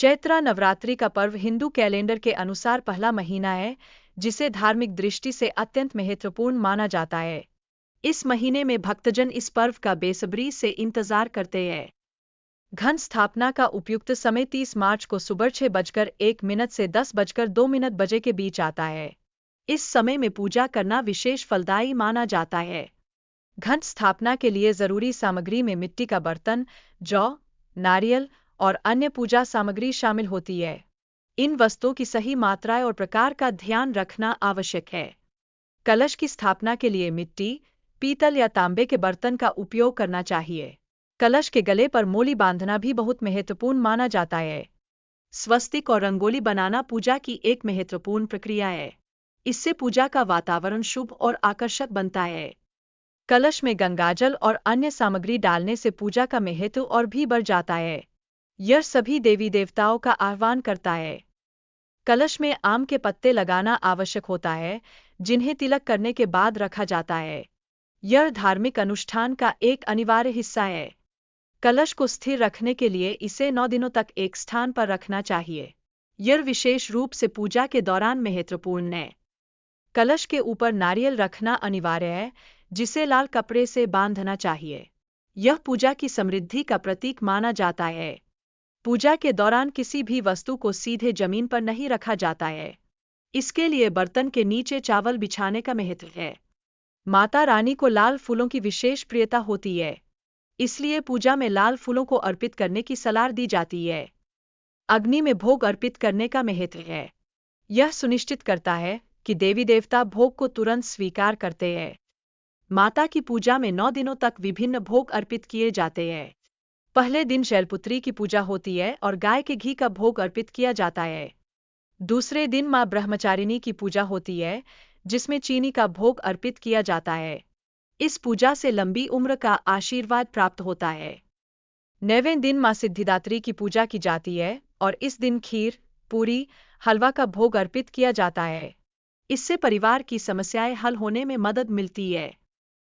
चैत्र नवरात्रि का पर्व हिंदू कैलेंडर के अनुसार पहला महीना है, जिसे धार्मिक दृष्टि से अत्यंत महत्वपूर्ण माना जाता है। इस महीने में भक्तजन इस पर्व का बेसब्री से इंतजार करते हैं। घट स्थापना का उपयुक्त समय 30 मार्च को सुबह 6:01 से 10:02 बजे के बीच आता है। इस समय में पूजा करना विशेष फलदायी माना जाता है। घट स्थापना के लिए जरूरी सामग्री में मिट्टी का बर्तन, जौ, नारियल और अन्य पूजा सामग्री शामिल होती है। इन वस्तुओं की सही मात्रा और प्रकार का ध्यान रखना आवश्यक है। कलश की स्थापना के लिए मिट्टी, पीतल या तांबे के बर्तन का उपयोग करना चाहिए। कलश के गले पर मोली बांधना भी बहुत महत्वपूर्ण माना जाता है। स्वस्तिक और रंगोली बनाना पूजा की एक महत्वपूर्ण प्रक्रिया है। इससे पूजा का वातावरण शुभ और आकर्षक बनता है। कलश में गंगाजल और अन्य सामग्री डालने से पूजा का महत्व और भी बढ़ जाता है। यह सभी देवी देवताओं का आह्वान करता है। कलश में आम के पत्ते लगाना आवश्यक होता है, जिन्हें तिलक करने के बाद रखा जाता है। यह धार्मिक अनुष्ठान का एक अनिवार्य हिस्सा है। कलश को स्थिर रखने के लिए इसे 9 दिनों तक एक स्थान पर रखना चाहिए। यह विशेष रूप से पूजा के दौरान महत्वपूर्ण है। कलश के ऊपर नारियल रखना अनिवार्य है, जिसे लाल कपड़े से बांधना चाहिए। यह पूजा की समृद्धि का प्रतीक माना जाता है। पूजा के दौरान किसी भी वस्तु को सीधे जमीन पर नहीं रखा जाता है। इसके लिए बर्तन के नीचे चावल बिछाने का महत्व है। माता रानी को लाल फूलों की विशेष प्रियता होती है, इसलिए पूजा में लाल फूलों को अर्पित करने की सलाह दी जाती है। अग्नि में भोग अर्पित करने का महत्व है। यह सुनिश्चित करता है कि देवी देवता भोग को तुरंत स्वीकार करते हैं। माता की पूजा में 9 दिनों तक विभिन्न भोग अर्पित किए जाते हैं। पहले दिन शैलपुत्री की पूजा होती है और गाय के घी का भोग अर्पित किया जाता है। दूसरे दिन मां ब्रह्मचारिणी की पूजा होती है, जिसमें चीनी का भोग अर्पित किया जाता है। इस पूजा से लंबी उम्र का आशीर्वाद प्राप्त होता है। 9वें दिन मां सिद्धिदात्री की पूजा की जाती है और इस दिन खीर, पूरी, हलवा का भोग अर्पित किया जाता है। इससे परिवार की समस्याएं हल होने में मदद मिलती है।